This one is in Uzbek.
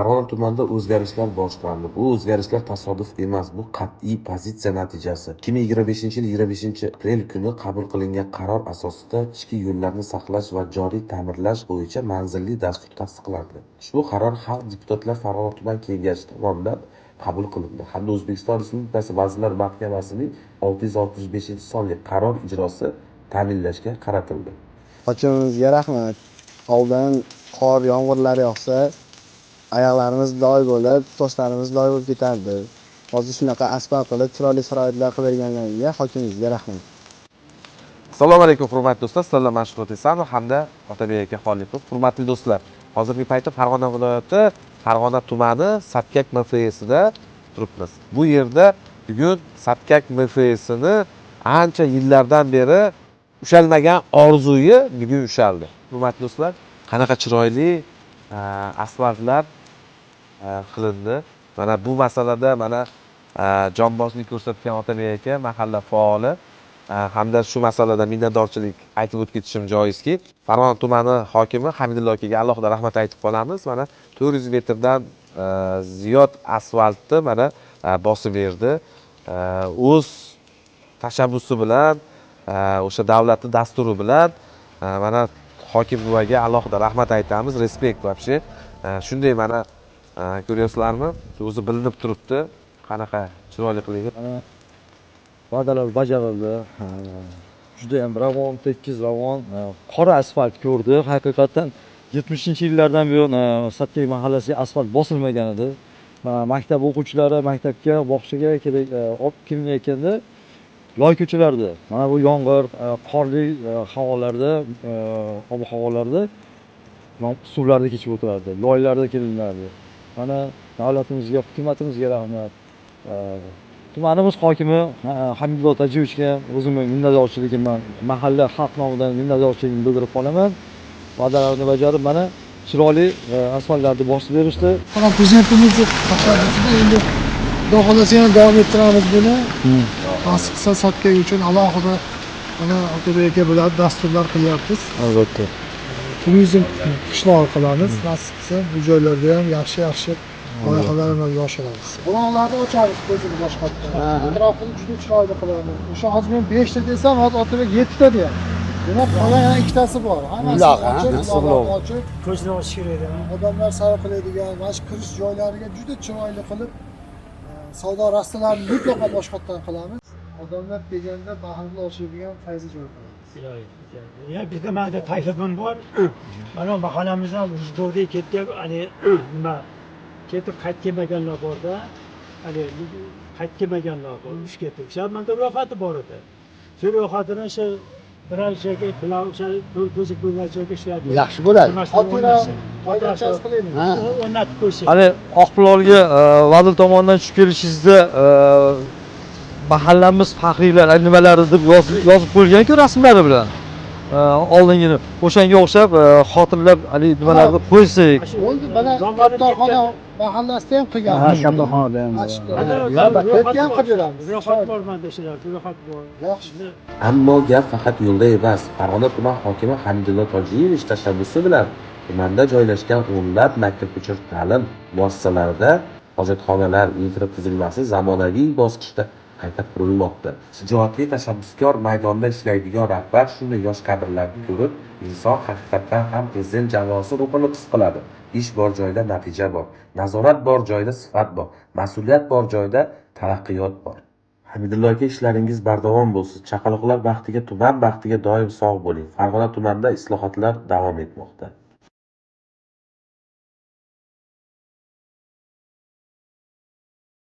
Farg'ona tumanida o'zgarishlar boshlandi. Bu o'zgarishlar tasodif emas, bu qat'iy pozitsiya natijasi. 2025-yil 25-aprel kuni qabul qilingan qaror asosida ichki yo'llarni saqlash va joriy ta'mirlash bo'yicha manzilli dastur tasdiqlandi. Ushbu qaror Xalq deputatlar Farg'ona tuman kengashi tomonidan qabul qilindi hamda O'zbekiston Respublikasi Vazirlar Mahkamasining 665-sonli qaror ijrosi ta'minlashga qaratildi. Hokimimizga rahmat. Oldin qor, yomg'irlar yog'sa, oyoqlarimiz loy bo'lib, toshlarimiz loy bo'lib ketardi. Hozir shunaqa asfalt qilib, chiroyli sharoitlar qilib berganlarga hokimimizga rahmat. Assalomu alaykum hurmatli do'stlar. Sizlar Mashhur Esanov hamda Otabek aka Xoliqov. Hurmatli do'stlar, hozirgi paytda Farg'ona viloyati Farg'ona tumani Sapkak MFSida turibmiz. Bu yerda bugun Sapkak MFSini ancha yillardan beri ushalmagan orzuyi bugun ushaldi. Hurmatli do'stlar, qanaqa chiroyli asfaltlar qilindi. Mana bu masalada mana jonbozlik ko'rsatgan Otabek aka mahalla faoli hamda shu masalada minnatdorchilik aytib o'tib ketishim joizki, Farg'ona tumani hokimi Hamidullo akaga alohida rahmat aytib qolamiz. Mana 400 metrdan ziyod asfaltni mana bosib berdi. O'z tashabbusi bilan, o'sha davlatning dasturi bilan mana hokim buvaga alohida rahmat aytamiz. Respekt вообще. Shunday mana ko'ryapsizlarmi? O'zi bilinib turibdi. Qanaqa chiroyli qilingan. Va'dalar bajarildi. Juda ham ravon, tekis ravon, qora asfalt ko'rdik. Haqiqatan 70-yillardan buyon Sapkak mahallasiga asfalt bosilmagan edi. Maktab o'quvchilari maktabga, bog'chaga kerak olib kelmayotganda loy ko'chalarda, mana bu yomg'ir, qorli havolarda, ob-havolarda suvlarda kechib o'tirardi, loylarda kelinardi. Mana davlatimizga, hukumatimizga rahmat. Tumanimiz hokimi Hamidullo Tajiyevichga o'zimning minnatdorchiligimni, mahalla xalq nomidan minnatdorchiligimni bildirib qolaman. Va'dalarni bajarib, mana chiroyli asfaltlarni bosib berishdi. Faqat prezidentimizni tashabbusida endi Xudo xohlasa yana davom ettiramiz buni. Nasib qilsa Sapkak uchun alohida mana Otabek aka bilan dasturlar qilyapmiz. Albatta. Turizm qishlog'i qilamiz. Nasib qilsa bu joylarda ham yaxshi loyihalar amalga oshiramiz. Buloqlarni ochamiz ko'zini boshqatdan. Atrofini juda chiroyli qilamiz. O'sha hozir men 5 ta desam, hozir Otabek 7 ta deyapti. Demak, qolgan yana 2 tasi bor. Hammasi ochiq. Ko'zni ochish kerak edi. Odamlar sayr qiladigan, mana shu kirish joylariga juda chiroyli qilib, savdo rastalarini mutlaqo boshqatdan qilamiz. Odamlar kelganda bahrini ochadigan fayzi joy qilamiz. Ya bizda mana taklifim bor. Mana mahallamizdan Vujudga ketib, nima ketib qaytib kelmaganlar borda, qaytib kelmaganlar bor, ish ketib. O'sha menda ro'yxati bor edi. Shu ro'yxatini o'sha birar joyga bilan o'sha to'siq bo'lgan joyga ishlaydi. Yaxshi bo'ladi. Foydachas qilaylik. O'rnatib qo'ysak. Hali Oqpulolga vazir tomonidan tushib kelishingizda mahallamiz faxriylar nimalari deb yozib qo'yilgan-ku rasmlari bilan. Oldingini o'shanga o'xshab xotirlab nimalarni qo'ysak. Bo'ldi, mana Kaptorxona mahallasida ham qilgan. Kaptorxonada ham. Albatta ham qilamiz. Ro'yxat bor menda shular, ro'yxat bor. Yaxshi. Ammo gap faqat yo'lda emas. Farg'ona tuman hokimi Hamidullo Tojiyevich tashabbusi bilan tumanda joylashgan o'nlab maktabgacha ta'lim muassasalarida hojatxonalar infratuzilmasi zamonaviy bosqichda qayta qurilmoqda. Shijoatli tashabbuskor maydonda ishlaydigan rahbar shunday yosh kadrlarni ko'rib, inson haqiqatdan ham prezident jamoasi ruhini his qiladi. Ish bor joyda natija bor, nazorat bor joyda sifat bor, mas'uliyat bor joyda taraqqiyot bor. Hamidullo aka, ishlaringiz bardavom bo'lsin. Chaqaloqlar baxtiga, tuman baxtiga doim sog' bo'ling. Farg'ona tumanida islohotlar davom etmoqda.